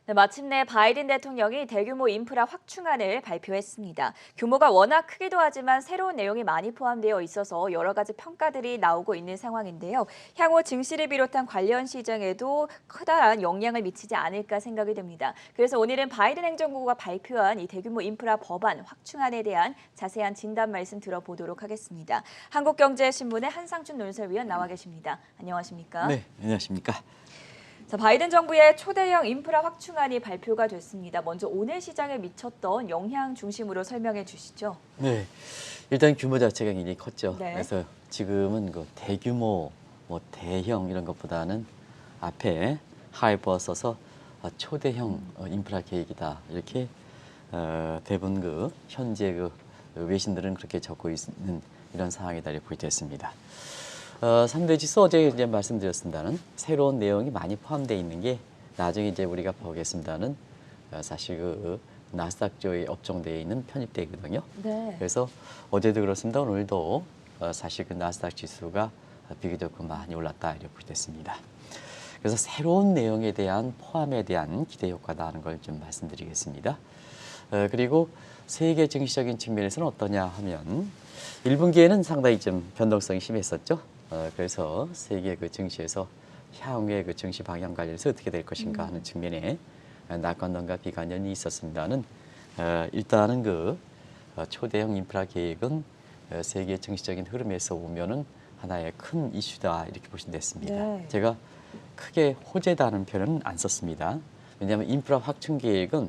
네, 마침내 바이든 대통령이 대규모 인프라 확충안을 발표했습니다. 규모가 워낙 크기도 하지만 새로운 내용이 많이 포함되어 있어서 여러 가지 평가들이 나오고 있는 상황인데요. 향후 증시를 비롯한 관련 시장에도 커다란 영향을 미치지 않을까 생각이 됩니다. 그래서 오늘은 바이든 행정부가 발표한 이 대규모 인프라 법안 확충안에 대한 자세한 진단 말씀 들어보도록 하겠습니다. 한국경제신문의 한상준 논설위원 나와 계십니다. 안녕하십니까? 네, 안녕하십니까? 자, 바이든 정부의 초대형 인프라 확충안이 발표가 됐습니다. 먼저 오늘 시장에 미쳤던 영향 중심으로 설명해 주시죠. 네, 일단 규모 자체가 굉장히 컸죠. 네. 그래서 지금은 그 대규모, 대형 이런 것보다는 앞에 하이퍼 써서 초대형 인프라 계획이다. 이렇게 대부분 현재 외신들은 그렇게 적고 있는 이런 상황이다 이렇게 보여졌습니다. 3대 지수 어제 이제 말씀드렸습니다는 새로운 내용이 많이 포함되어 있는 게 나중에 이제 우리가 보겠습니다는 사실 나스닥조에 업종되어 있는 편입되거든요. 네. 그래서 어제도 그렇습니다. 오늘도 사실 나스닥 지수가 비교적 많이 올랐다 이렇게 보여졌습니다. 그래서 새로운 내용에 대한 포함에 대한 기대 효과다 하는 걸 좀 말씀드리겠습니다. 그리고 세계 증시적인 측면에서는 어떠냐 하면 1분기에는 상당히 좀 변동성이 심했었죠. 그래서 세계 증시에서 향후의 증시 방향 관련해서 어떻게 될 것인가 하는 측면에 낙관론과 비관론이 있었습니다는 일단은 초대형 인프라 계획은 세계 증시적인 흐름에서 보면은 하나의 큰 이슈다 이렇게 보시면 됐습니다. 네. 제가 크게 호재다는 표현은 안 썼습니다. 왜냐하면 인프라 확충 계획은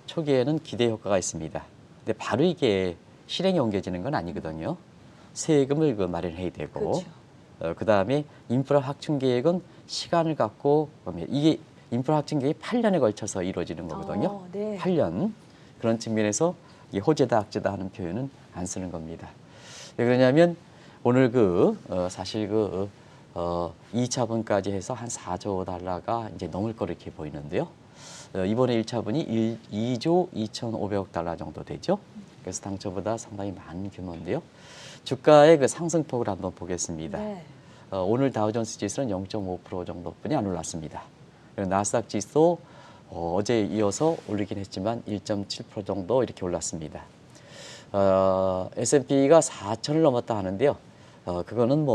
초기에는 기대 효과가 있습니다. 근데 바로 이게 실행에 옮겨지는 건 아니거든요. 세금을 마련해야 되고, 그렇죠. 그다음에 인프라 확충 계획은 시간을 갖고 보면 이게 인프라 확충 계획이 8년에 걸쳐서 이루어지는 거거든요. 네. 8년 그런 측면에서 이 호재다 악재다 하는 표현은 안 쓰는 겁니다. 왜 그러냐면 오늘 사실 2차분까지 해서 한 4조 달러가 이제 넘을 거 이렇게 보이는데요. 이번에 1차분이 2조 2,500억 달러 정도 되죠. 그래서 당초보다 상당히 많은 규모인데요. 주가의 상승폭을 한번 보겠습니다. 네. 오늘 다우존스 지수는 0.5% 정도뿐이 안 올랐습니다. 그리고 나스닥 지수 어제 이어서 올리긴 했지만 1.7% 정도 이렇게 올랐습니다. S&P가 4천을 넘었다 하는데요. 그거는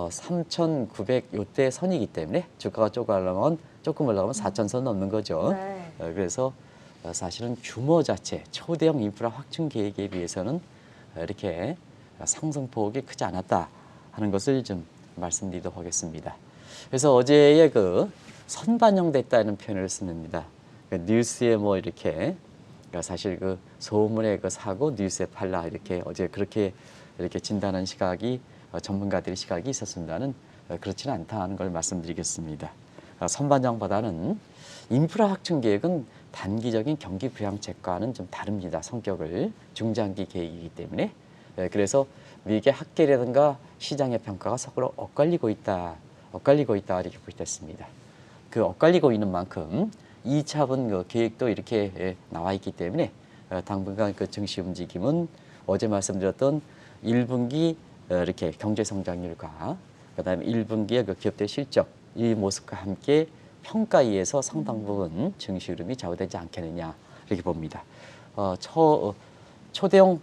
3,900 요때 선이기 때문에 주가가 조금 올라가면 4,000선 넘는 거죠. 네. 그래서 사실은 규모 자체, 초대형 인프라 확충 계획에 비해서는 이렇게 상승폭이 크지 않았다 하는 것을 좀 말씀드리도록 하겠습니다. 그래서 어제의 선반영됐다는 표현을 씁니다. 뉴스에 이렇게 사실 소문에 사고 뉴스에 팔라 이렇게 어제 그렇게 이렇게 진단한 시각이 전문가들의 시각이 있었습니다는 그렇지는 않다 하는 걸 말씀드리겠습니다. 선반영보다는 인프라 확충 계획은 단기적인 경기 부양책과는 좀 다릅니다. 성격을 중장기 계획이기 때문에 그래서 미국의 학계라든가 시장의 평가가 서로 엇갈리고 있다 이렇게 보였습니다. 그 엇갈리고 있는 만큼 2차분 계획도 이렇게 나와 있기 때문에 당분간 증시 움직임은 어제 말씀드렸던 1분기 이렇게 경제 성장률과 그다음에 1분기의 기업들 실적 이 모습과 함께 평가에서 상당 부분 증시 흐름이 좌우되지 않겠느냐 이렇게 봅니다. 초대형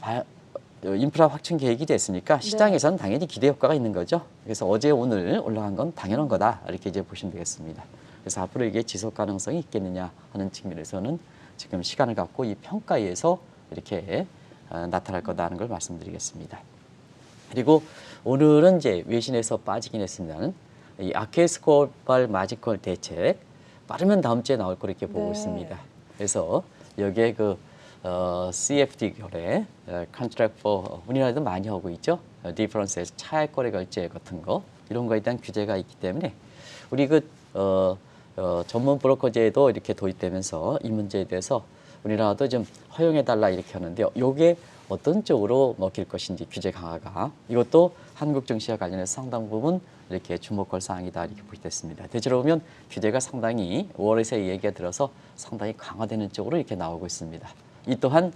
인프라 확충 계획이 됐으니까 시장에서는 당연히 기대 효과가 있는 거죠. 그래서 어제 오늘 올라간 건 당연한 거다 이렇게 이제 보시면 되겠습니다. 그래서 앞으로 이게 지속 가능성이 있겠느냐 하는 측면에서는 지금 시간을 갖고 이 평가에서 이렇게 나타날 거다는 걸 말씀드리겠습니다. 그리고 오늘은 이제 외신에서 빠지긴 했습니다는 이 아케스코발 마진콜 대책 빠르면 다음 주에 나올 거 이렇게 보고 있습니다. 그래서 여기에 CFD 거래, Contract for 우리나라도 많이 하고 있죠. 디퍼런스에서 차액 거래 결제 같은 거 이런 거에 대한 규제가 있기 때문에 우리 전문 브로커제도 이렇게 도입되면서 이 문제에 대해서 우리나라도 좀 허용해 달라 이렇게 하는데요. 요게 어떤 쪽으로 먹힐 것인지 규제 강화가 이것도 한국 증시와 관련해서 상당 부분 이렇게 주목할 사항이다 이렇게 보겠습니다. 대체로 보면 규제가 상당히 5월에서 얘기가 들어서 상당히 강화되는 쪽으로 이렇게 나오고 있습니다. 이 또한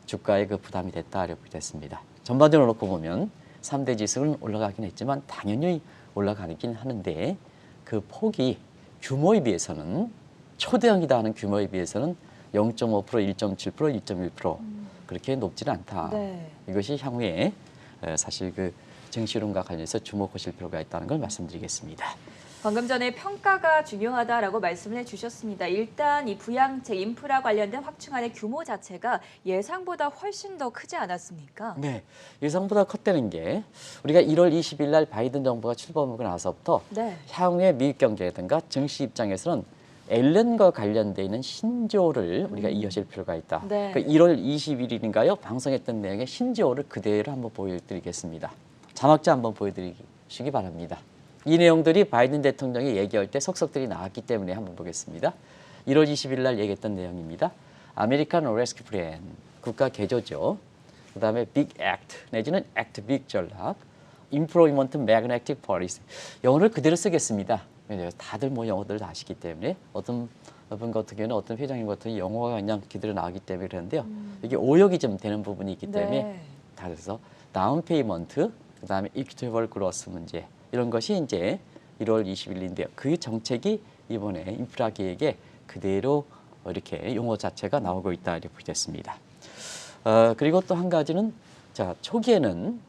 주가에 부담이 됐다 이렇게 보겠습니다. 전반적으로 놓고 보면 3대 지수는 올라가긴 했지만 당연히 올라가긴 하는데 그 폭이 규모에 비해서는 초대형이다 하는 규모에 비해서는 0.5%, 1.7%, 1.1% 그렇게 높지는 않다. 네. 이것이 향후에 사실 그 증시론과 관련해서 주목하실 필요가 있다는 걸 말씀드리겠습니다. 방금 전에 평가가 중요하다라고 말씀을 해주셨습니다. 일단 이 부양책, 인프라 관련된 확충안의 규모 자체가 예상보다 훨씬 더 크지 않았습니까? 네, 예상보다 컸다는 게 우리가 1월 20일 날 바이든 정부가 출범하고 나서부터 네. 향후의 미국 경제라든가 증시 입장에서는 앨런과 관련돼 있는 신조어를 우리가 이어질 필요가 있다. 네. 그러니까 1월 20일인가요? 방송했던 내용의 신조어를 그대로 한번 보여드리겠습니다. 자막자 한번 보여드리시기 바랍니다. 이 내용들이 바이든 대통령이 얘기할 때 속속들이 나왔기 때문에 한번 보겠습니다. 1월 20일 날 얘기했던 내용입니다. 아메리칸 레스큐 플랜, 국가 개조죠. 그다음에 빅 액트 내지는 액트 빅 전략, 임플로이먼트 매그네틱 폴리시. 영어를 그대로 쓰겠습니다. 왜냐하면 다들 뭐 영어들 다 아시기 때문에 어떤 분 같은 경우는 어떤 회장님 같은 경우는 영어가 그냥 그대로 나오기 때문에 그러는데요. 이게 오역이 좀 되는 부분이 있기 때문에 네. 다 그래서 다운 페이먼트, 그다음에 이퀴테이블 그로스 문제 이런 것이 이제 1월 20일인데요. 그 정책이 이번에 인프라 계획에 그대로 이렇게 용어 자체가 나오고 있다 이렇게 보겠습니다. 그리고 또 한 가지는 자 초기에는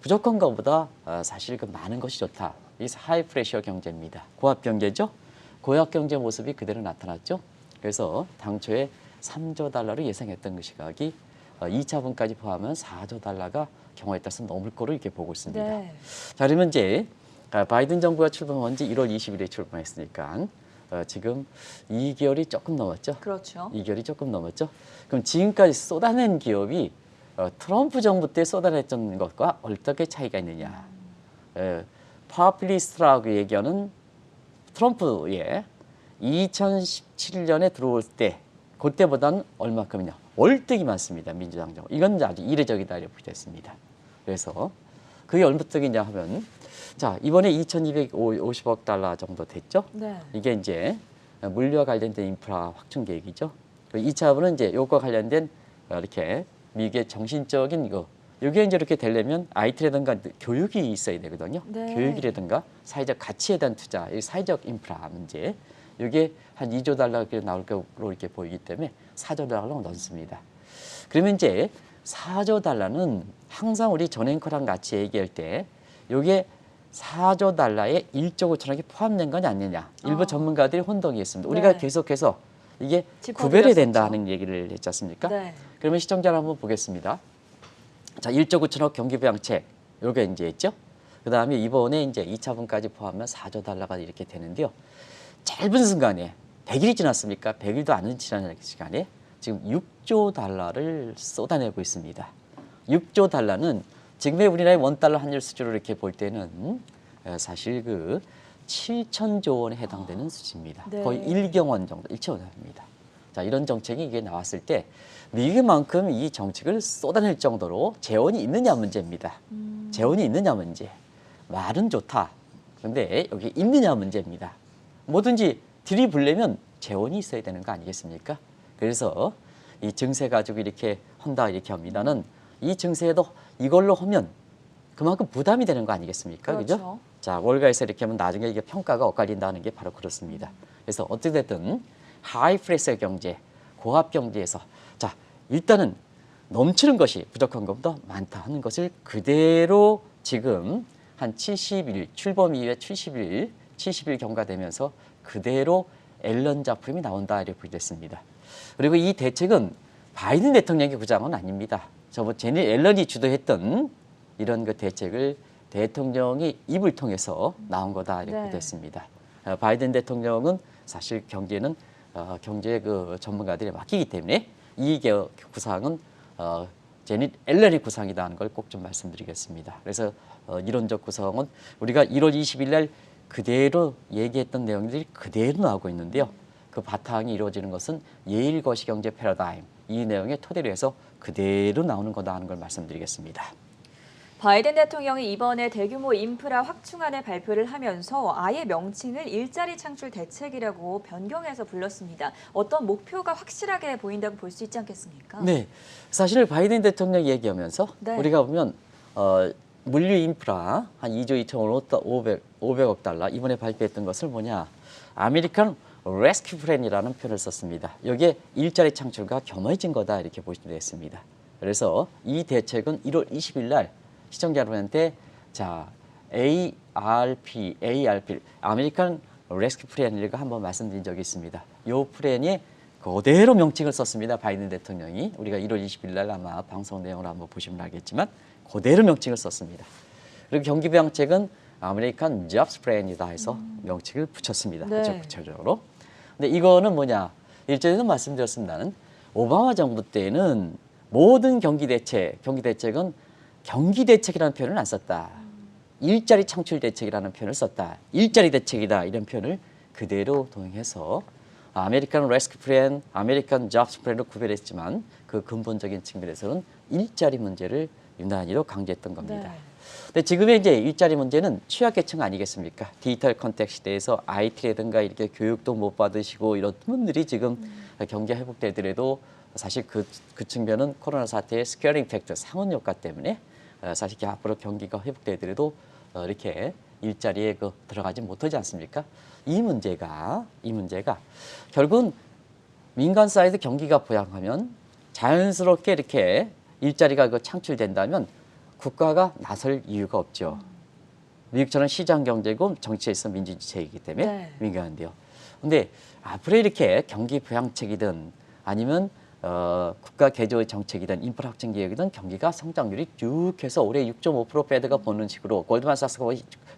부족한 것보다 사실 그 많은 것이 좋다. 이 하이 프레셔 경제입니다. 고압 경제죠. 고압 경제 모습이 그대로 나타났죠. 그래서 당초에 3조 달러를 예상했던 그 시각이 2차분까지 포함하면 4조 달러가 경우에 따라서 넘을 거로 이렇게 보고 있습니다. 네. 자, 그러면 이제 바이든 정부가 출범한 지 1월 20일에 출범했으니까 지금 2개월이 조금 넘었죠. 그렇죠. 2개월이 조금 넘었죠. 그럼 지금까지 쏟아낸 기업이 트럼프 정부 때 쏟아냈던 것과 어떻게 차이가 있느냐. 파워플리스트라고 얘기하는 트럼프의 2017년에 들어올 때 그때보다는 얼마큼이냐. 월등히 많습니다. 민주당 정부. 이건 아주 이례적이다 이렇게 됐습니다. 그래서 그게 얼마큼이냐 하면 자 이번에 2,250억 달러 정도 됐죠. 네. 이게 이제 물류와 관련된 인프라 확충 계획이죠. 2차분은 이제 요거와 관련된 이렇게 미국의 정신적인 이거 이게 이제 이렇게 되려면 IT라든가 교육이 있어야 되거든요. 네. 교육이라든가 사회적 가치에 대한 투자, 이 사회적 인프라 문제 이게 한 2조 달러 나올 거로 이렇게 보이기 때문에 4조 달러로 넣습니다. 그러면 이제 4조 달러는 항상 우리 전앵커랑 같이 얘기할 때 이게 4조 달러에 1조 5천억이 포함된 건 아니냐. 일부 전문가들이 혼동했습니다. 우리가 네. 계속해서 이게 짚어드렸었죠. 구별이 된다 하는 얘기를 했지 않습니까? 네. 그러면 시청자를 한번 보겠습니다. 자, 1조 9천억 경기부양책 요게 이제 있죠. 그다음에 이번에 이제 2차분까지 포함하면 4조 달러가 이렇게 되는데요. 짧은 순간에 100일이 지났습니까? 100일도 안 지난 시간에 지금 6조 달러를 쏟아내고 있습니다. 6조 달러는 지금의 우리나라의 원달러 환율 수준으로 이렇게 볼 때는 사실 그 7천조 원에 해당되는 수치입니다. 네. 거의 1경원 정도, 1조 원입니다. 자, 이런 정책이 이게 나왔을 때 미국만큼 이 정책을 쏟아낼 정도로 재원이 있느냐 문제입니다. 재원이 있느냐 문제. 말은 좋다. 그런데 여기 있느냐 문제입니다. 뭐든지 들이부려면 재원이 있어야 되는 거 아니겠습니까? 그래서 이 증세 가지고 이렇게 한다 이렇게 합니다는 이 증세도 이걸로 하면 그만큼 부담이 되는 거 아니겠습니까? 그렇죠. 그죠? 자, 월가에서 이렇게 하면 나중에 이게 평가가 엇갈린다는 게 바로 그렇습니다. 그래서 어찌됐든 하이 프레셔 경제, 고압 경제에서 자, 일단은 넘치는 것이 부족한 것보다 많다 하는 것을 그대로 지금 한 70일, 출범 이후에 70일 경과되면서 그대로 앨런 작품이 나온다 이렇게 보겠습니다. 그리고 이 대책은 바이든 대통령의 구상은 아닙니다. 저 제니 앨런이 주도했던 이런 그 대책을 대통령이 입을 통해서 나온 거다 이렇게 네. 됐습니다. 바이든 대통령은 사실 경제는 경제 그 전문가들이 맡기기 때문에 이 구상은 제니 앨런의 구상이다 하는 걸 꼭 좀 말씀드리겠습니다. 그래서 이론적 구성은 우리가 1월 20일 날 그대로 얘기했던 내용들이 그대로 나오고 있는데요. 그 바탕이 이루어지는 것은 예일 거시경제 패러다임 이 내용의 토대로 해서 그대로 나오는 거다 하는 걸 말씀드리겠습니다. 바이든 대통령이 이번에 대규모 인프라 확충안을 발표를 하면서 아예 명칭을 일자리 창출 대책이라고 변경해서 불렀습니다. 어떤 목표가 확실하게 보인다고 볼 수 있지 않겠습니까? 네, 사실 바이든 대통령이 얘기하면서 네. 우리가 보면 물류 인프라 한 2조 2,500억 달러 이번에 발표했던 것을 뭐냐? 아메리칸 레스큐 플랜이라는 표현을 썼습니다. 여기에 일자리 창출과 겸해진 거다 이렇게 보시면 되겠습니다. 그래서 이 대책은 1월 20일 날 시청자 여러분한테 자 ARP 아메리칸 레스큐 플랜을 한번 말씀드린 적이 있습니다. 이 플랜이 그대로 명칭을 썼습니다. 바이든 대통령이 우리가 1월 20일 날 아마 방송 내용을 한번 보시면 알겠지만 그대로 명칭을 썼습니다. 그리고 경기부양책은 아메리칸 잡스 플랜이다 해서 명칭을 붙였습니다. 네. 구체적으로. 근데 이거는 뭐냐? 일전에도 말씀드렸습니다는 오바마 정부 때는 모든 경기대책은 경기대책이라는 표현을 안 썼다. 일자리 창출 대책이라는 표현을 썼다. 일자리 대책이다 이런 표현을 그대로 동행해서 아메리칸 레스큐 플랜, 아메리칸 잡스 플랜으로 구별했지만 그 근본적인 측면에서는 일자리 문제를 유난히도 강조했던 겁니다. 네. 근데 지금의 이제 일자리 문제는 취약계층 아니겠습니까? 디지털 컨택 시대에서 IT라든가 이렇게 교육도 못 받으시고 이런 분들이 지금 경기 회복되더라도 사실 그 측면은 코로나 사태의 스케일링 팩터 상흔 효과 때문에 사실 앞으로 경기가 회복되더라도 이렇게 일자리에 들어가지 못하지 않습니까? 이 문제가 결국은 민간 사이드 경기가 부양하면 자연스럽게 이렇게 일자리가 창출된다면 국가가 나설 이유가 없죠. 미국처럼 시장 경제고 정치에 있어 민주주의이기 때문에 네. 민감한데요. 근데 앞으로 이렇게 경기 부양책이든 아니면 국가 개조 정책이든 인프라 확충 계획이든 경기가 성장률이 쭉 해서 올해 6.5% 페드가 보는 식으로 골드만삭스가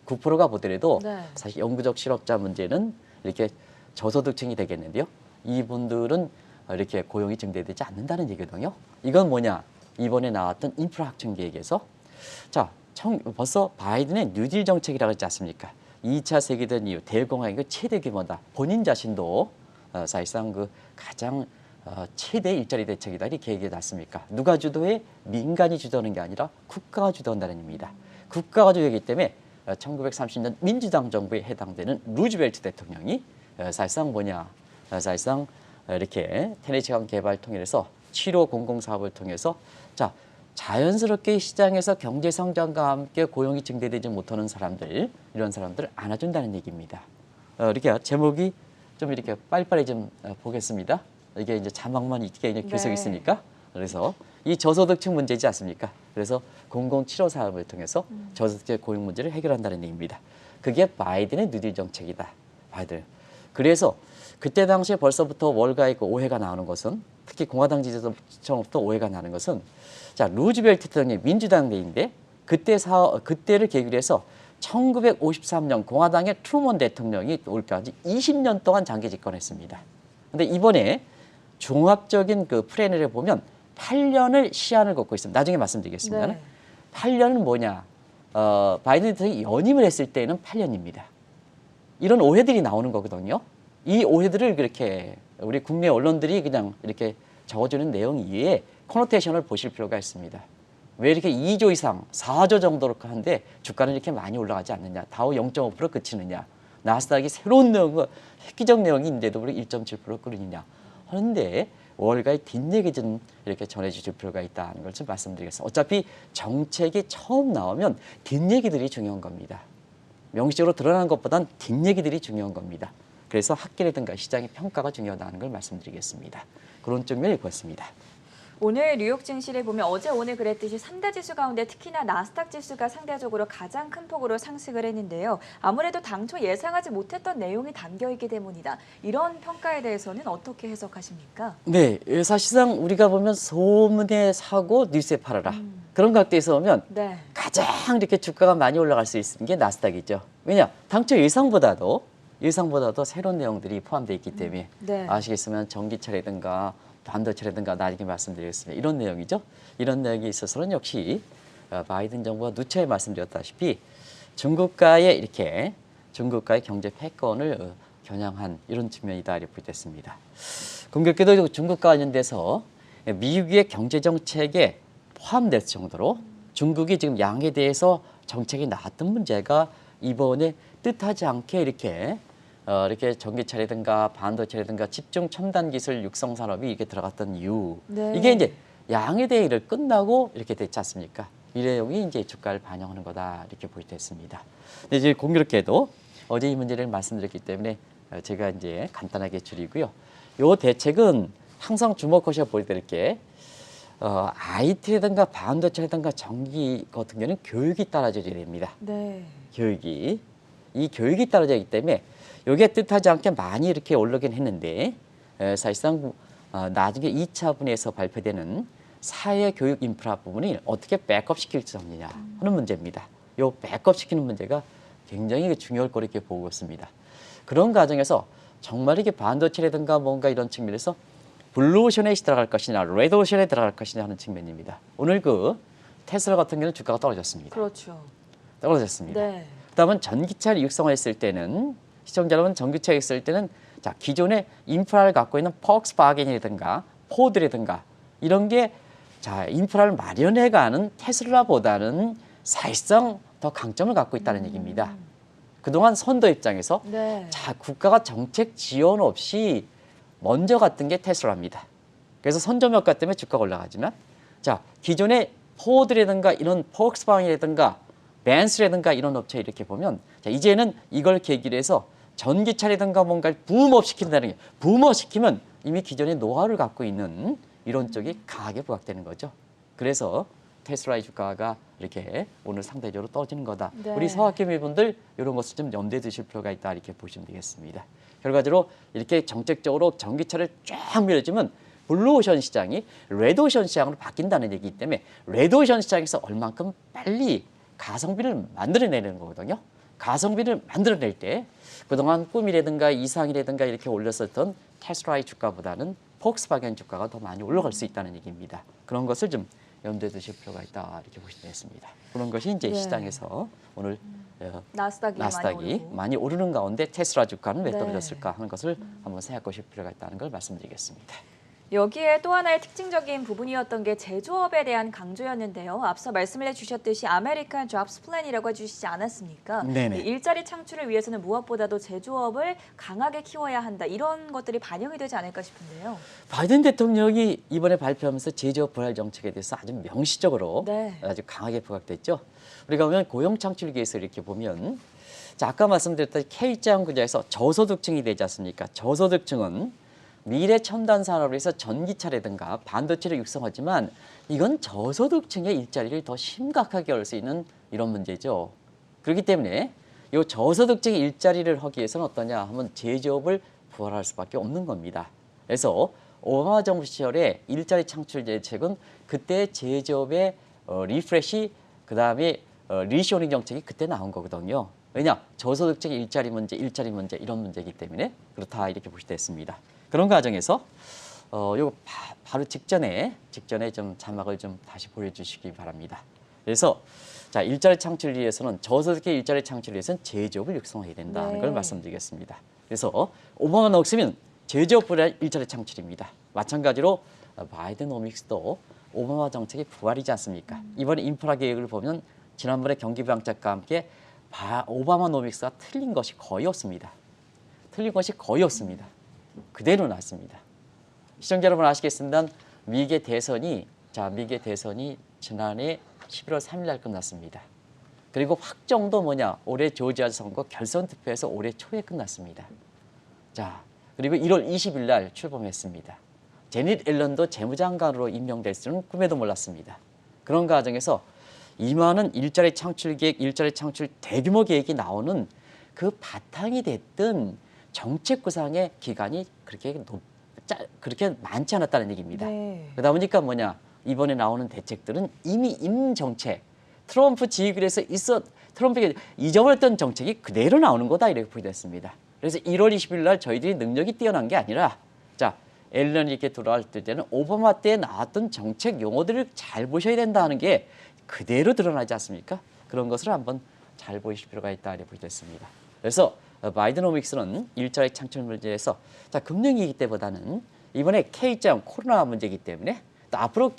9%가 보더라도 네. 사실 영구적 실업자 문제는 이렇게 저소득층이 되겠는데요. 이분들은 이렇게 고용이 증대되지 않는다는 얘기거든요. 이건 뭐냐? 이번에 나왔던 인프라 확충 계획에서 자, 벌써 바이든의 뉴딜 정책이라고 했지 않습니까? 2차 세계대전 이후 대공황이 최대 규모다. 본인 자신도 사실상 그 가장 최대 일자리 대책이다 이렇게 얘기해 놨습니까? 누가 주도해? 민간이 주도하는 게 아니라 국가가 주도한다는 의미입니다. 국가가 주도하기 때문에 1930년 민주당 정부에 해당되는 루즈벨트 대통령이 사실상 사실상 이렇게 테네시강 개발 통일해서 7호 공공 사업을 통해서 자 자연스럽게 시장에서 경제 성장과 함께 고용이 증대되지 못하는 사람들 이런 사람들을 안아준다는 얘기입니다. 이렇게 제목이 좀 이렇게 빨리빨리 좀 보겠습니다. 이게 이제 자막만 이게 계속 네. 있으니까 그래서 이 저소득층 문제지 않습니까? 그래서 공공 7호 사업을 통해서 저소득층 고용 문제를 해결한다는 얘기입니다. 그게 바이든의 뉴딜 정책이다. 바이든. 그래서 그때 당시에 벌써부터 월가의 오해가 나오는 것은 특히 공화당 지지자부터 오해가 나는 것은 자 루즈벨트 대통령이 민주당 내인데 그때를 계기로 해서 1953년 공화당의 트루먼 대통령이 올까지 20년 동안 장기 집권했습니다. 근데 이번에 종합적인 그 플랜을 보면 8년을 시한을 걷고 있습니다. 나중에 말씀드리겠습니다. 네. 8년은 뭐냐? 바이든 대통령이 연임을 했을 때는 8년입니다. 이런 오해들이 나오는 거거든요. 이 오해들을 그렇게 우리 국내 언론들이 그냥 이렇게 적어주는 내용 이외에 코노테이션을 보실 필요가 있습니다. 왜 이렇게 2조 이상, 4조 정도로 하는데 주가는 이렇게 많이 올라가지 않느냐? 다우 0.5% 그치느냐? 나스닥이 새로운 내용, 획기적 내용이 있는데도 우리 1.7% 끓이느냐? 하는데 월가의 뒷얘기 좀 이렇게 전해주실 필요가 있다는 걸 좀 말씀드리겠습니다. 어차피 정책이 처음 나오면 뒷얘기들이 중요한 겁니다. 명시적으로 드러나는 것보단 뒷얘기들이 중요한 겁니다. 그래서 학계라든가 시장의 평가가 중요하다는 걸 말씀드리겠습니다. 그런 측면이 있습니다. 오늘 뉴욕 증시를 보면 어제 오늘 그랬듯이 3대 지수 가운데 특히나 나스닥 지수가 상대적으로 가장 큰 폭으로 상승을 했는데요. 아무래도 당초 예상하지 못했던 내용이 담겨있기 때문이다. 이런 평가에 대해서는 어떻게 해석하십니까? 네, 사실상 우리가 보면 소문에 사고 뉴스에 팔아라. 그런 각도에서 보면 네. 가장 이렇게 주가가 많이 올라갈 수 있는 게 나스닥이죠. 왜냐? 당초 예상보다도 새로운 내용들이 포함되어 있기 때문에 네. 아시겠지만 전기차라든가 반도체라든가 나중에 말씀드리겠습니다. 이런 내용이죠. 이런 내용이 있어서는 역시 바이든 정부가 누차에 말씀드렸다시피 중국과의 경제 패권을 겨냥한 이런 측면이다 이렇게 보겠습니다. 공교롭게도 중국과 관련돼서 미국의 경제 정책에 포함될 정도로 중국이 지금 양에 대해서 정책이 나왔던 문제가 이번에 뜻하지 않게 이렇게 전기차라든가 반도체라든가 집중 첨단 기술 육성 산업이 이게 들어갔던 이유. 네. 이게 이제 양에 대해 일을 끝나고 이렇게 됐지 않습니까? 이 내용이 이제 주가를 반영하는 거다 이렇게 보이겠습니다. 근데 이제 공교롭게도 어제 이 문제를 말씀드렸기 때문에 제가 이제 간단하게 줄이고요. 요 대책은 항상 주목하셔 보일 게 IT라든가 반도체라든가 전기 같은 경우는 교육이 따라줘야 됩니다. 네. 이 교육이 따라져야 하기 때문에 이게 뜻하지 않게 많이 이렇게 오르긴 했는데 사실상 나중에 2차 분에서 발표되는 사회 교육 인프라 부분이 어떻게 백업 시킬 것이냐 하는 문제입니다. 이 백업 시키는 문제가 굉장히 중요할 거로 이렇게 보고 있습니다. 그런 과정에서 정말 이게 반도체라든가 뭔가 이런 측면에서 블루오션에 들어갈 것이냐 레드오션에 들어갈 것이냐 하는 측면입니다. 오늘 그 테슬라 같은 경우는 주가가 떨어졌습니다. 그렇죠. 떨어졌습니다. 네. 그다음은 전기차를 육성했을 때는 시청자 여러분 전기차에 있을 때는 자 기존의 인프라를 갖고 있는 폭스바겐이라든가 포드라든가 이런 게 자 인프라를 마련해가는 테슬라보다는 사실상 더 강점을 갖고 있다는 얘기입니다. 그동안 선도 입장에서 네. 자 국가가 정책 지원 없이 먼저 갔던 게 테슬라입니다. 그래서 선점효과 때문에 주가가 올라가지만 자 기존의 포드라든가 이런 폭스바겐이라든가 벤츠라든가 이런 업체 이렇게 보면 자, 이제는 이걸 계기로 해서 전기차라든가 뭔가를 붐업 시킨다는 게 붐업 시키면 이미 기존의 노하우를 갖고 있는 이런 쪽이 강하게 부각되는 거죠. 그래서 테슬라의 주가가 이렇게 오늘 상대적으로 떨어지는 거다. 네. 우리 서학개미분들 이런 것을 좀 염두에 두실 필요가 있다 이렇게 보시면 되겠습니다. 결과적으로 이렇게 정책적으로 전기차를 쫙 밀어주면 블루오션 시장이 레드오션 시장으로 바뀐다는 얘기이기 때문에 레드오션 시장에서 얼만큼 빨리 가성비를 만들어내는 거거든요. 가성비를 만들어낼 때 그동안 꿈이라든가 이상이라든가 이렇게 올렸었던 테슬라의 주가보다는 폭스바겐 주가가 더 많이 올라갈 수 있다는 얘기입니다. 그런 것을 좀 염두에 두실 필요가 있다 이렇게 보시면 되겠습니다. 그런 것이 이제 네. 시장에서 오늘 나스닥이 많이 오르는 가운데 테슬라 주가는 왜 네. 떨어졌을까 하는 것을 한번 생각해 보실 필요가 있다는 걸 말씀드리겠습니다. 여기에 또 하나의 특징적인 부분이었던 게 제조업에 대한 강조였는데요. 앞서 말씀을 해주셨듯이 아메리칸 잡스 플랜이라고 해주시지 않았습니까? 네네. 이 일자리 창출을 위해서는 무엇보다도 제조업을 강하게 키워야 한다. 이런 것들이 반영이 되지 않을까 싶은데요. 바이든 대통령이 이번에 발표하면서 제조업 부활 정책에 대해서 아주 명시적으로 네. 아주 강하게 부각됐죠. 우리가 보면 고용 창출 위해서 이렇게 보면 자, 아까 말씀드렸던 K장 분야에서 저소득층이 되지 않습니까? 저소득층은 미래 첨단 산업을 위해서 전기차라든가 반도체를 육성하지만 이건 저소득층의 일자리를 더 심각하게 할 수 있는 이런 문제죠. 그렇기 때문에 이 저소득층의 일자리를 하기 위해서는 어떠냐 하면 제조업을 부활할 수밖에 없는 겁니다. 그래서 오바마 정부 시절에 일자리 창출 대책은 그때 제조업의 리프레시 그다음에 리쇼링 정책이 그때 나온 거거든요. 왜냐 저소득층의 일자리 문제 이런 문제이기 때문에 그렇다 이렇게 보시됐습니다. 그런 과정에서 요거 바로 직전에 좀 자막을 좀 다시 보여주시기 바랍니다. 그래서 자 일자리 창출을 위해서는 저소득의 일자리 창출을 위해서는 제조업을 육성해야 된다는 네. 걸 말씀드리겠습니다. 그래서 오바마 없으면 제조업 분야 일자리 창출입니다. 마찬가지로 바이든오믹스도 오바마 정책의 부활이지 않습니까? 이번에 인프라 계획을 보면 지난번에 경기 부양책과 함께 오바마노믹스가 틀린 것이 거의 없습니다. 그대로 났습니다. 시청자 여러분 아시겠습니다. 미국의 대선이 지난해 11월 3일 날 끝났습니다. 그리고 확정도 올해 조지아 선거 결선 투표에서 올해 초에 끝났습니다. 자, 그리고 1월 20일 날 출범했습니다. 제닛 앨런도 재무장관으로 임명될 줄은 꿈에도 몰랐습니다. 그런 과정에서 이 많은 일자리 창출 계획, 일자리 창출 대규모 계획이 나오는 그 바탕이 됐던 정책 구상의 기간이 그렇게 많지 않았다는 얘기입니다. 네. 그러다 보니까 이번에 나오는 대책들은 이미 임정책, 트럼프 지휘글에서 트럼프가 잊어버렸던 정책이 그대로 나오는 거다 이렇게 보여졌습니다. 그래서 1월 20일 날 저희들이 능력이 뛰어난 게 아니라 자 앨런이 이렇게 돌아올 때는 오바마 때 나왔던 정책 용어들을 잘 보셔야 된다는 게 그대로 드러나지 않습니까? 그런 것을 한번 잘 보실 필요가 있다 이렇게 보여졌습니다. 그래서 바이든오믹스는 일자리 창출 문제에서 자 금융위기 때보다는 이번에 K장 코로나 문제이기 때문에 또 앞으로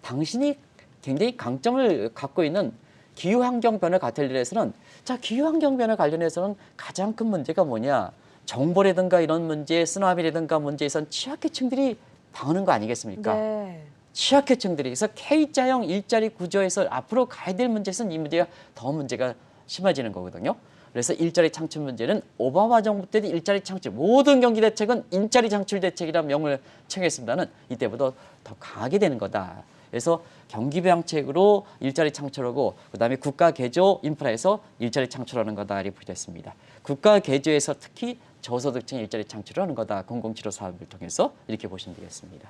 당신이 굉장히 강점을 갖고 있는 기후환경 변화 관련해서는 자 기후환경 변화 관련해서는 가장 큰 문제가 뭐냐 정보라든가 이런 문제 쓰나미라든가 문제에선 취약계층들이 당하는 거 아니겠습니까? 네. 취약계층들이 그래서 K자형 일자리 구조에서 앞으로 가야 될 문제에서는 이 문제가 더 문제가 심해지는 거거든요. 그래서 일자리 창출 문제는 오바마 정부 때도 일자리 창출 모든 경기 대책은 일자리 창출 대책이라는 명을 청했습니다는 이때보다 더 강하게 되는 거다. 그래서 경기 부양책으로 일자리 창출하고 그다음에 국가 개조 인프라에서 일자리 창출하는 거다 이렇게 보겠습니다. 국가 개조에서 특히 저소득층 일자리 창출을 하는 거다. 공공치료 사업을 통해서 이렇게 보시면 되겠습니다.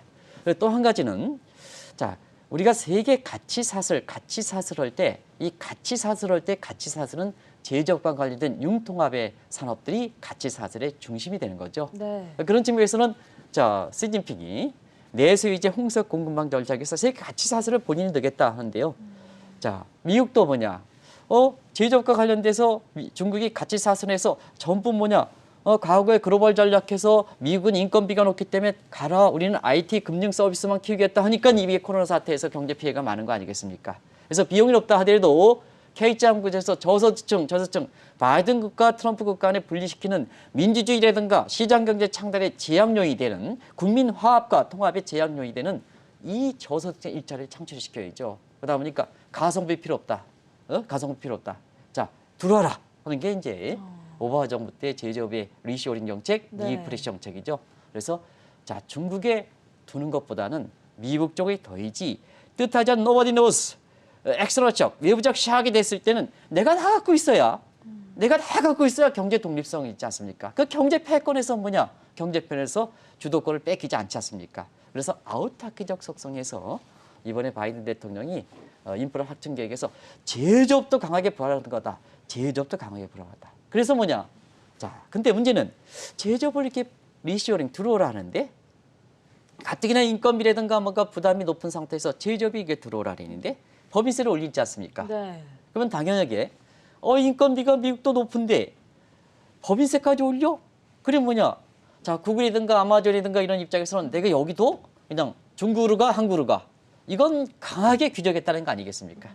또 한 가지는 자 우리가 세계 가치 사슬 할 때 이 가치 사슬은 제조업과 관련된 융통합의 산업들이 가치 사슬의 중심이 되는 거죠. 네. 그런 측면에서는 자 시진핑이 내수위제 홍석 공급망 전략에서 세계 가치 사슬을 본인이 되겠다 하는데요. 자 미국도 뭐냐? 제조업과 관련돼서 중국이 가치 사슬에서 전부 뭐냐? 과거에 글로벌 전략해서 미국은 인건비가 높기 때문에 가라 우리는 IT 금융 서비스만 키우겠다 하니까 이게 코로나 사태에서 경제 피해가 많은 거 아니겠습니까? 그래서 비용이 높다 하더라도 K자 구조에서 저소득층 바이든 국가 트럼프 국가 간에 분리시키는 민주주의라든가 시장경제 창달의 제약용이 되는 국민 화합과 통합의 제약용이 되는 이 저소득층 일자리를 창출시켜야죠. 그러다 보니까 가성비 필요 없다. 가성비 필요 없다. 자 들어와라 하는 게 이제 오바마 정부 때 제조업의 리쇼링 정책, 네. 리프레시 정책이죠. 그래서 자 중국에 두는 것보다는 미국 쪽에 더이지 뜻하지 않은 nobody knows 엑스트라적 외부적 시학이 됐을 때는 내가 다 갖고 있어야 경제 독립성이 있지 않습니까? 그 경제 패권에서 뭐냐? 경제편에서 주도권을 뺏기지 않지 않습니까? 그래서 아우타키적 속성에서 이번에 바이든 대통령이 인프라 확충 계획에서 제조업도 강하게 부활하는 거다. 제조업도 강하게 부활하다. 그래서 뭐냐? 자, 근데 문제는 제조업을 이렇게 리쇼링 들어오라 하는데 가뜩이나 인건비라든가 뭔가 부담이 높은 상태에서 제조업이 이게 들어오라 하는데 법인세를 올리지 않습니까? 네. 그러면 당연하게 인건비가 미국도 높은데 법인세까지 올려? 그래 뭐냐? 자 구글이든가 아마존이든가 이런 입장에서는 내가 여기도 그냥 중국으로 가 한국으로 가 이건 강하게 규정했다는 거 아니겠습니까?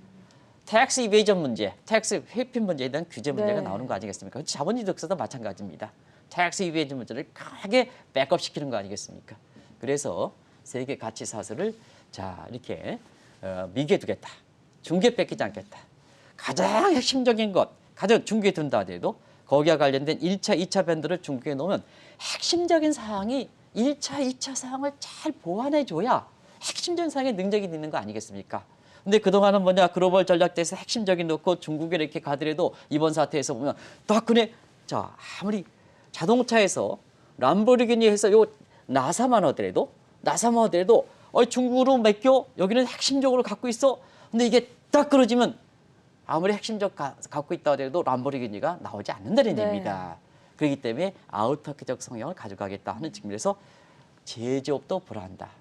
텍스 이베이전 문제, 텍스 회피 문제에 대한 규제 문제가 네. 나오는 거 아니겠습니까? 자본주의 득세도 마찬가지입니다. 텍스 이베이전 문제를 강하게 백업시키는 거 아니겠습니까? 그래서 세계 가치 사슬을 자 이렇게 미국에 두겠다. 중국에 뺏기지 않겠다. 가장 핵심적인 것, 가장 중국에 둔다 하더라도 거기와 관련된 1차, 2차 밴드를 중국에 놓으면 핵심적인 사항이 1차, 2차 사항을 잘 보완해줘야 핵심적인 사항에 능력이 있는 거 아니겠습니까? 근데 그동안은 뭐냐 글로벌 전략대에서 핵심적인 놓고 중국에 이렇게 가더라도 이번 사태에서 보면 덕분에 자 아무리 자동차에서 람보르기니에서 요 나사만 하더라도 중국으로 맡겨 여기는 핵심적으로 갖고 있어. 근데 이게 딱 그러지면 아무리 핵심적 갖고 있다 하더라도 람보르기니가 나오지 않는다는 네. 얘기입니다. 그렇기 때문에 아우타키적 성향을 가져가겠다 하는 측면에서 제조업도 부활한다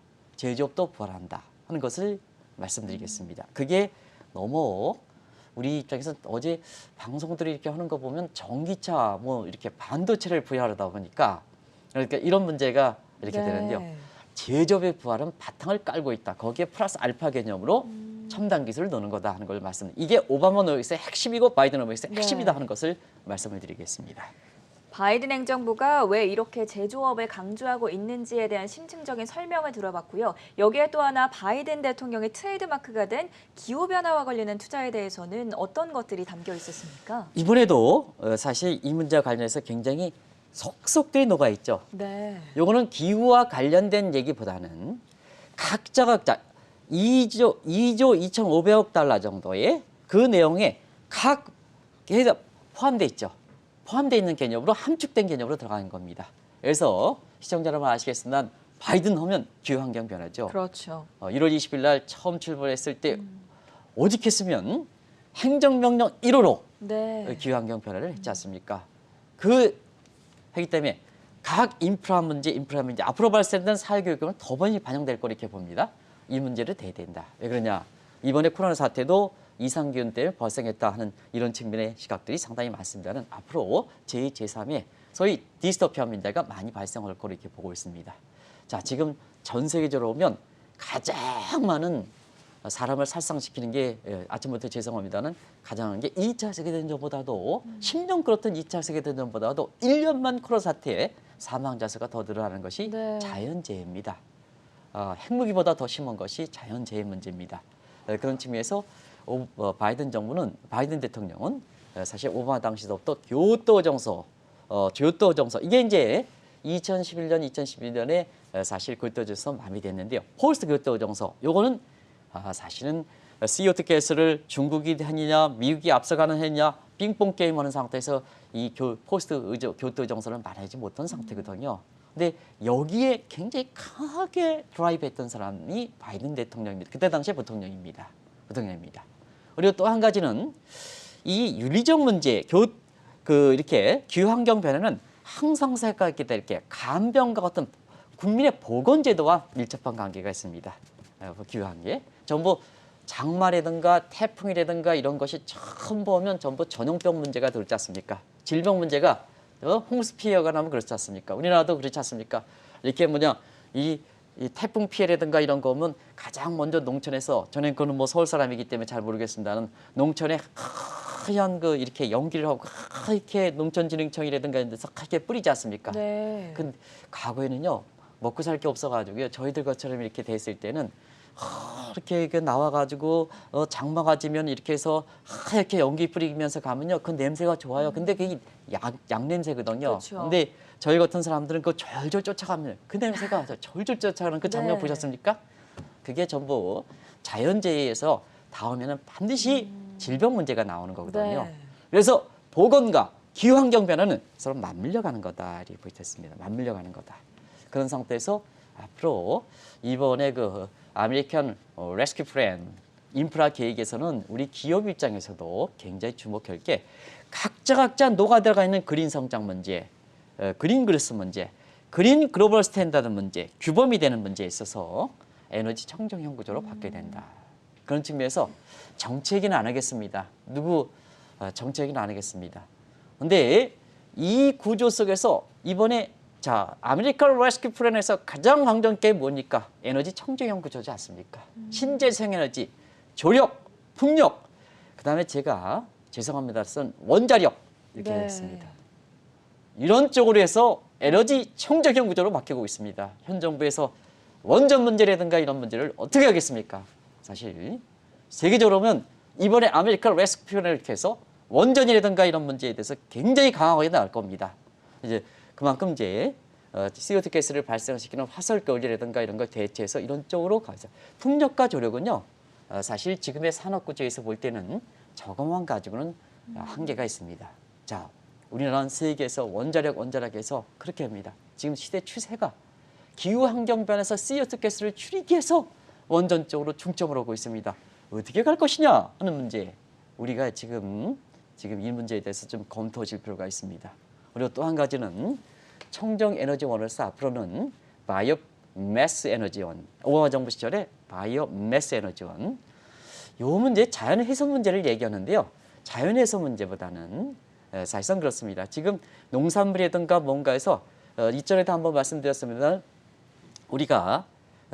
하는 것을 말씀드리겠습니다. 그게 너무 우리 입장에서 어제 방송들이 이렇게 하는 거 보면 전기차 뭐 이렇게 반도체를 부여하다 보니까 그러니까 이런 문제가 이렇게 네. 되는데요. 제조업의 부활은 바탕을 깔고 있다. 거기에 플러스 알파 개념으로 첨단 기술을 넣는 거다 하는 걸 말씀. 이게 오바마 노력의 핵심이고 바이든 노력의 핵심이다 하는 것을 말씀을 드리겠습니다. 바이든 행정부가 왜 이렇게 제조업을 강조하고 있는지에 대한 심층적인 설명을 들어봤고요. 여기에 또 하나 바이든 대통령의 트레이드마크가 된 기후변화와 관련된 투자에 대해서는 어떤 것들이 담겨 있었습니까? 이번에도 사실 이 문제와 관련해서 굉장히 속속들이 녹아있죠. 네. 요거는 기후와 관련된 얘기보다는 각자 2조 2,500억 달러 정도의 그 내용에 각 포함돼 있죠. 포함되어 있는 개념으로 함축된 개념으로 들어가는 겁니다. 그래서 시청자 여러분 아시겠지만 바이든 하면 기후환경 변화죠. 그렇죠. 1월 20일 날 처음 출발했을 때 오직했으면 행정명령 1호로 네. 기후환경 변화를 했지 않습니까? 그 하기 때문에 각 인프라 문제 앞으로 발생된 사회교육은 더 많이 반영될 거로 이렇게 봅니다. 이 문제를 대야 된다. 왜 그러냐? 이번에 코로나 사태도 이상기후 때문에 발생했다 하는 이런 측면의 시각들이 상당히 많습니다는 앞으로 제2, 제3의 소위 디스토피아 문제가 많이 발생할 거로 이렇게 보고 있습니다. 자, 지금 전 세계적으로 보면 가장 많은 사람을 살상시키는 게 아침부터 죄송합니다는 가장 게 2차 세계대전보다도 10년 끌었던 2차 세계대전보다도 1년만 코로나 사태에 사망자 수가 더 늘어나는 것이 네. 자연재해입니다. 핵무기보다 더 심한 것이 자연재해 문제입니다. 그런 측면에서 바이든 대통령은 사실 오바마 당시부터 교토 정서 이게 이제 2011년, 2012년에 사실 교토 정서 마무리됐는데요. 포스트 교토 정서 요거는 사실은 CO2 가스를 중국이 했느냐, 미국이 앞서가는 했느냐, 빙봉 게임하는 상태에서 이 포스트 교토 정서를 말하지 못한 상태거든요. 근데 여기에 굉장히 강하게 드라이브했던 사람이 바이든 대통령입니다. 그때 당시에 부통령입니다. 그리고 또 한 가지는 이 윤리적 문제, 이렇게 기후환경 변화는 항상 생각했기 이렇게 간병과 같은 국민의 보건제도와 밀접한 관계가 있습니다. 기후환경 전부 장마라든가 태풍이라든가 이런 것이 처음 보면 전부 전염병 문제가 들지 않습니까? 질병 문제가 홍수 피해가 나면 그렇지 않습니까? 우리나라도 그렇지 않습니까? 이렇게 이 태풍 피해라든가 이런 거 오면 가장 먼저 농촌에서 저는 그는 뭐 서울 사람이기 때문에 잘 모르겠습니다는 농촌에 하얀 이렇게 연기를 하고 이렇게 농촌진흥청이라든가 이런 데서 이렇게 뿌리지 않습니까? 네. 근데 과거에는요 먹고 살 게 없어가지고요 저희들 것처럼 이렇게 됐을 때는 이렇게 나와가지고 장마가 지면 이렇게 해서 하얗게 연기 뿌리면서 가면요 그 냄새가 좋아요. 근데 그게 약 냄새거든요. 그렇죠. 근데 저희 같은 사람들은 그 절절 쫓아가면 그 냄새가 절절 쫓아가는 그 장면 네. 보셨습니까? 그게 전부 자연재해에서 닿으면 반드시 질병 문제가 나오는 거거든요. 네. 그래서 보건과 기후환경 변화는 서로 맞물려가는 거다 이렇게 보겠습니다. 맞물려가는 거다. 그런 상태에서 앞으로 이번에 그 아메리칸 레스큐 플랜 인프라 계획에서는 우리 기업 입장에서도 굉장히 주목할 게 각자 녹아들어가 있는 그린 성장 문제, 그린 그로스 문제, 그린 글로벌 스탠다드 문제, 규범이 되는 문제에 있어서 에너지 청정형 구조로 바뀌어야 된다. 그런 측면에서 정치 얘기는 안 하겠습니다. 정치 얘기는 안 하겠습니다. 근데 이 구조 속에서 이번에 아메리칸 레스큐 플랜에서 가장 강조한 게 뭡니까? 에너지 청정형 구조지 않습니까? 신재생 에너지, 조력, 풍력, 그다음에 제가 죄송합니다. 쓴 원자력 이렇게 네. 했습니다. 이런 쪽으로 해서 에너지 청정형 구조로 바뀌고 있습니다. 현 정부에서 원전 문제라든가 이런 문제를 어떻게 하겠습니까? 사실 세계적으로 보면 이번에 아메리칸 레스큐 플랜을 해서 원전이라든가 이런 문제에 대해서 굉장히 강하게 나올 겁니다. 이제 그만큼 이제 CO2 가스를 발생시키는 화석연료라든가 이런 걸 대체해서 이런 쪽으로 가자. 풍력과 조력은요, 사실 지금의 산업 구조에서 볼 때는 저것만 가지고는 한계가 있습니다. 자, 우리나라는 세계에서 원자력에서 그렇게 합니다. 지금 시대 추세가 기후 환경 변화에서 CO2 가스를 줄이기 위해서 원전 쪽으로 중점을 하고 있습니다. 어떻게 갈 것이냐 하는 문제, 우리가 지금 이 문제에 대해서 좀 검토하실 필요가 있습니다. 그리고 또 한 가지는 청정 에너지원으로서 앞으로는 바이오 매스 에너지원, 오바마 정부 시절에 바이오 매스 에너지원, 요 문제 자연훼손 문제를 얘기하는데요. 자연훼손 문제보다는 사실상 그렇습니다. 지금 농산물이라든가 뭔가에서 이전에도 한번 말씀드렸습니다. 우리가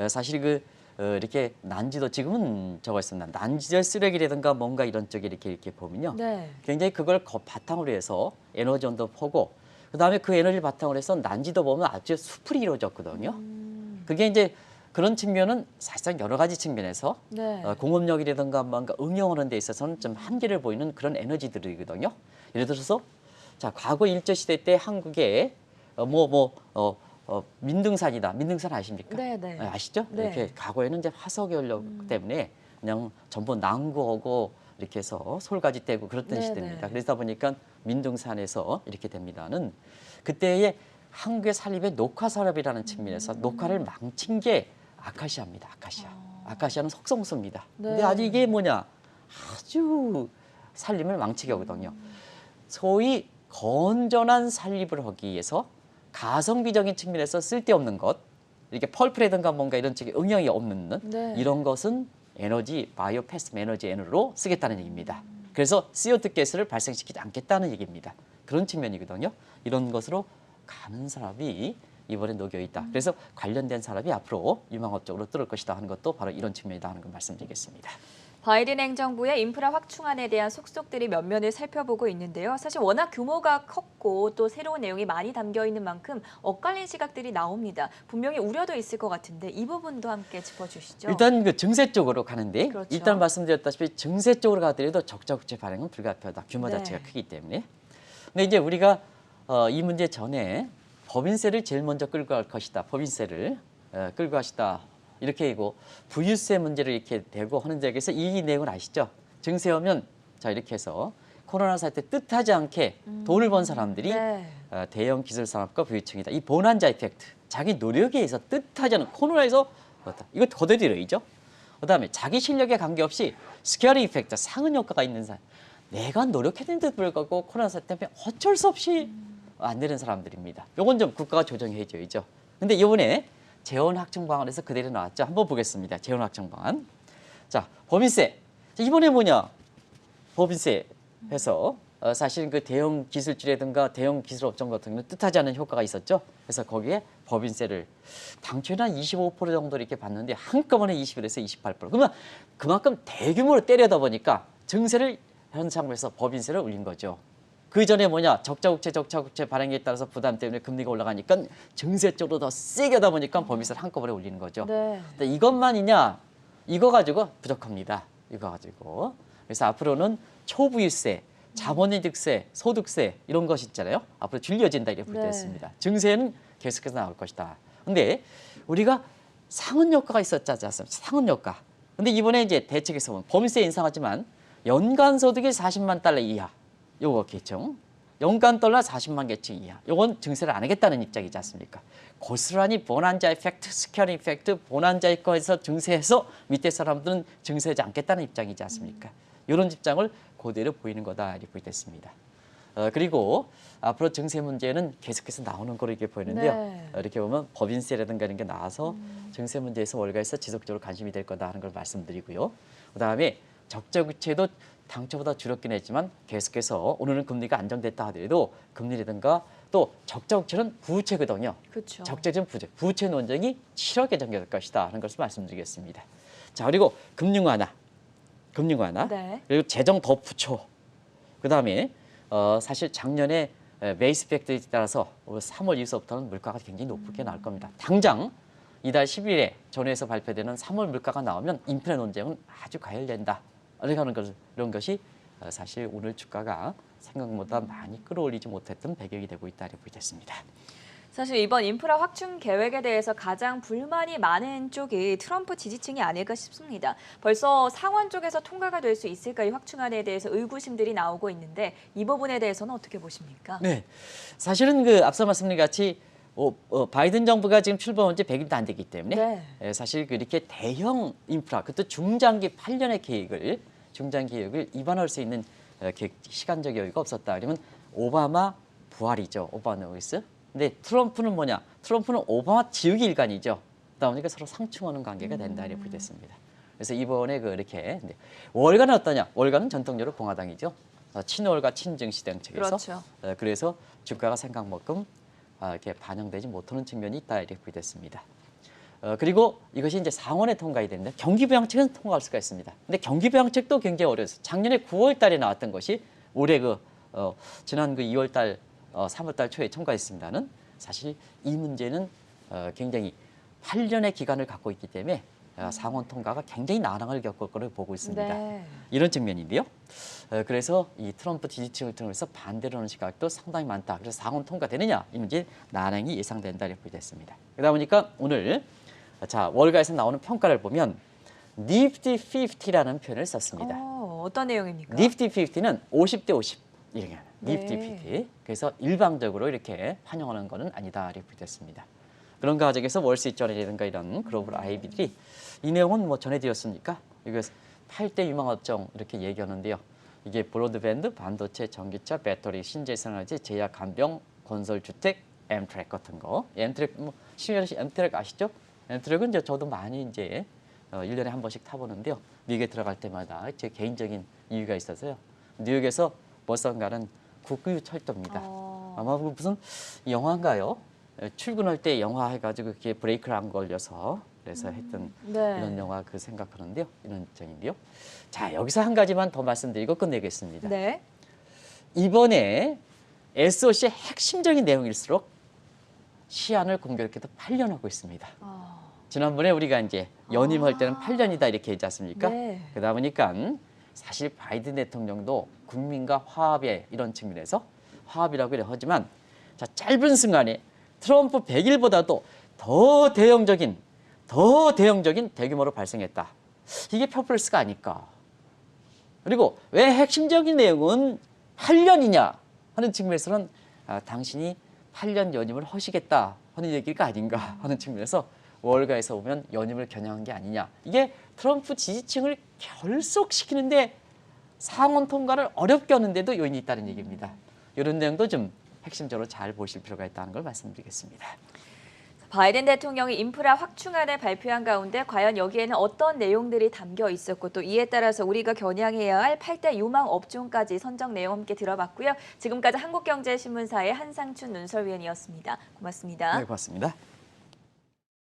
사실 이렇게 난지도 지금은 저거 있습니다. 난지절 쓰레기라든가 뭔가 이런 쪽에 이렇게 보면요. 네. 굉장히 그걸 바탕으로 해서 에너지원도 퍼고 그다음에 그 에너지를 바탕으로 해서 난지도 보면 아주 수풀이 이루어졌거든요. 그게 이제 그런 측면은 사실상 여러 가지 측면에서 네. 공업력이라든가 뭔가 응용하는 데 있어서는 좀 한계를 보이는 그런 에너지들이거든요. 예를 들어서 과거 일제시대 때 한국에 민둥산이다. 민둥산 아십니까? 네, 네. 아시죠? 네. 이렇게 과거에는 이제 화석연료 때문에 그냥 전부 난구하고 이렇게 해서 솔가지 떼고 그랬던 네, 시대입니다. 네. 그러다 보니까 민둥산에서 이렇게 됩니다는 그때의 한국의 산립의 녹화 산업이라는 측면에서 녹화를 망친 게 아카시아입니다. 아카시아는 석성수입니다. 근데 네. 아주 이게 뭐냐? 아주 산림을 망치게 하거든요. 소위 건전한 산립을 하기 위해서 가성비적인 측면에서 쓸데없는 것, 이렇게 펄프라든가 뭔가 이런 쪽에 응용이 없는 네. 이런 것은 에너지, 바이오 패스 에너지 에너지로 쓰겠다는 얘기입니다. 그래서 CO2 가스를 발생시키지 않겠다는 얘기입니다. 그런 측면이거든요. 이런 것으로 가는 사람이 이번에 녹여 있다. 그래서 관련된 사람이 앞으로 유망업 쪽으로 뚫을 것이다 하는 것도 바로 이런 측면이다 하는 걸 말씀드리겠습니다. 바이든 행정부의 인프라 확충안에 대한 속속들이 면면을 살펴보고 있는데요. 사실 워낙 규모가 컸고 또 새로운 내용이 많이 담겨 있는 만큼 엇갈린 시각들이 나옵니다. 분명히 우려도 있을 것 같은데 이 부분도 함께 짚어주시죠. 일단 그 증세 쪽으로 가는데 그렇죠. 일단 말씀드렸다시피 증세 쪽으로 가더라도 적자국채 발행은 불가피하다. 규모 네. 자체가 크기 때문에. 근데 이제 우리가 이 문제 전에 법인세를 제일 먼저 끌고 갈 것이다. 법인세를 끌고 가시다. 이렇게 이고 부유세 문제를 이렇게 대고 하는 적에서 이 내용을 아시죠? 증세하면 자 이렇게 해서 코로나 사태 뜻하지 않게 돈을 번 사람들이 네. 대형 기술 산업과 부유층이다. 이 보난자 이펙트. 자기 노력에 의해서 뜻하지 않은 코로나에서 얻었다. 이거 거둬들이죠. 그다음에 자기 실력에 관계없이 스케어링 이펙트, 상흔 효과가 있는 사람. 내가 노력했는데도 불구하고 코로나 사태 때문에 어쩔 수 없이 안 되는 사람들입니다. 요건 좀 국가가 조정해 줘야죠. 근데 이번에 재원 확충 방안에서 그대로 나왔죠. 한번 보겠습니다. 재원 확충 방안. 자, 법인세. 이번에 뭐냐? 법인세 해서 사실 그 대형 기술주라든가 대형 기술업종 같은 경우는 뜻하지 않은 효과가 있었죠. 그래서 거기에 법인세를 당초에는 한 25% 정도 이렇게 받는데 한꺼번에 21에서 28%. 그러면 그만큼 대규모로 때려다 보니까 증세를 현상에서 법인세를 올린 거죠. 그 전에 뭐냐 적자국채 발행에 따라서 부담 때문에 금리가 올라가니까 증세 쪽으로 더 세게 하다 보니까 법인세를 한꺼번에 올리는 거죠. 네. 근데 이것만이냐? 이거 가지고 부족합니다. 이거 가지고. 그래서 앞으로는 초부유세, 자본이득세, 소득세 이런 것이 있잖아요. 앞으로 줄여진다 이렇게 네. 되었습니다. 증세는 계속해서 나올 것이다. 근데 우리가 상흔 효과가 있었지 않습니까? 상흔 효과. 근데 이번에 이제 대책에서 보면 법인세 인상하지만 연간 소득이 40만 달러 이하. 요거 계층. 연간 달러 40만 계층 이하. 요건 증세를 안 하겠다는 입장이지 않습니까? 고스란히 보난자 이펙트, 스케어링 이펙트, 보난자의 거에서 증세해서 밑에 사람들은 증세하지 않겠다는 입장이지 않습니까? 이런 입장을 그대로 보이는 거다 이렇게 됐습니다. 그리고 앞으로 증세 문제는 계속해서 나오는 거로 이렇게 보이는데요. 네. 이렇게 보면 법인세라든가 이런 게 나와서 증세 문제에서 월가에서 지속적으로 관심이 될 거다 하는 걸 말씀드리고요. 그다음에 적자국채도 당초보다 줄었긴 했지만 계속해서 오늘은 금리가 안정됐다 하더라도 금리라든가 또 적자국채는 부채거든요. 그렇죠. 적재적 부채, 부채 논쟁이 7월 예정될 것이다 하는 것을 말씀드리겠습니다. 자 그리고 금융 완화, 네. 그리고 재정 더 부초. 그다음에 사실 작년에 베이스 팩트에 따라서 3월 이후부터는 물가가 굉장히 높게 나올 겁니다. 당장 이달 10일에 전회에서 발표되는 3월 물가가 나오면 인플레 논쟁은 아주 가열된다. 이런 것이 사실 오늘 주가가 생각보다 많이 끌어올리지 못했던 배경이 되고 있다 이렇게 보겠습니다. 사실 이번 인프라 확충 계획에 대해서 가장 불만이 많은 쪽이 트럼프 지지층이 아닐까 싶습니다. 벌써 상원 쪽에서 통과가 될 수 있을까 이 확충안에 대해서 의구심들이 나오고 있는데 이 부분에 대해서는 어떻게 보십니까? 네, 사실은 그 앞서 말씀드린 같이 바이든 정부가 지금 출범한 지 100일도 안 되기 때문에 네. 사실 이렇게 대형 인프라, 그것도 중장기 8년의 계획을 입안할 수 있는 시간적 여유가 없었다. 그러면 오바마 부활이죠. 오바마 노이스. 근데 트럼프는 뭐냐? 트럼프는 오바마 지우기 일관이죠. 그러다 보니까 서로 상충하는 관계가 된다 이렇게 됐습니다. 그래서 이번에 이렇게 월가는 어떠냐? 월가는 전통적으로 공화당이죠. 친월가 친증시 정책에서 그렇죠. 그래서 주가가 생각만큼 이렇게 반영되지 못하는 측면이 있다 이렇게 됐습니다. 그리고 이것이 이제 상원에 통과해야 되는데 경기부양책은 통과할 수가 있습니다. 근데 경기부양책도 굉장히 어려워서 작년에 9월달에 나왔던 것이 올해 지난 2월달 3월달 초에 통과했습니다는 사실 이 문제는 굉장히 8년의 기간을 갖고 있기 때문에 상원 통과가 굉장히 난항을 겪을 거를 보고 있습니다. 네. 이런 측면인데요. 그래서 이 트럼프 지지층을 통해서 반대로 하는 시각도 상당히 많다. 그래서 상원 통과되느냐 이 문제 난항이 예상된다 이렇게 됐습니다. 그러다 보니까 오늘 월가에서 나오는 평가를 보면 Nifty 50라는 표현을 썼습니다. 어떤 내용입니까? Nifty 50는 50대 50 이렇게 Nifty 네. 50. 그래서 일방적으로 이렇게 환영하는 것은 아니다 이렇게 됐습니다. 그런 과정에서 월스트리트저널이라든가 이런 글로벌 IB들이 이 내용은 전해드렸습니까? 이거 8대 유망 업종 이렇게 얘기하는데요. 이게 브로드밴드, 반도체, 전기차, 배터리, 신재생에너지, 제약, 간병, 건설주택, 엠트랙 같은 거. 엠트랙 신현희 씨 엠트랙 아시죠? 엠트랙은 이제 저도 많이 이제 1년에 한 번씩 타보는데요. 미국에 들어갈 때마다 제 개인적인 이유가 있어서요. 뉴욕에서 버스턴 가는 국유 철도입니다. 아마 무슨 영화인가요? 출근할 때 영화 해가지고 그게 브레이크를 안 걸려서 그래서 했던 네. 이런 영화 그 생각하는데요. 이런 입장인데요. 자, 여기서 한 가지만 더 말씀드리고 끝내겠습니다. 네. 이번에 SOC의 핵심적인 내용일수록 시한을 공교롭게도 8년 하고 있습니다. 지난번에 우리가 이제 연임할 때는 8년이다 이렇게 했지 않습니까? 네. 그러다 보니까 사실 바이든 대통령도 국민과 화합의 이런 측면에서 화합이라고 하지만 자, 짧은 순간에 트럼프 100일보다도 더 대형적인 대규모로 발생했다. 이게 퍼플스가 아닐까. 그리고 왜 핵심적인 내용은 8년이냐 하는 측면에서는 당신이 8년 연임을 하시겠다 하는 얘기가 아닌가 하는 측면에서 월가에서 보면 연임을 겨냥한 게 아니냐. 이게 트럼프 지지층을 결속시키는데 상원 통과를 어렵게 하는데도 요인이 있다는 얘기입니다. 이런 내용도 좀 핵심적으로 잘 보실 필요가 있다는 걸 말씀드리겠습니다. 바이든 대통령이 인프라 확충안을 발표한 가운데 과연 여기에는 어떤 내용들이 담겨 있었고 또 이에 따라서 우리가 겨냥해야 할 8대 유망 업종까지 선정 내용 함께 들어봤고요. 지금까지 한국경제신문사의 한상춘 논설위원이었습니다. 고맙습니다. 네, 고맙습니다.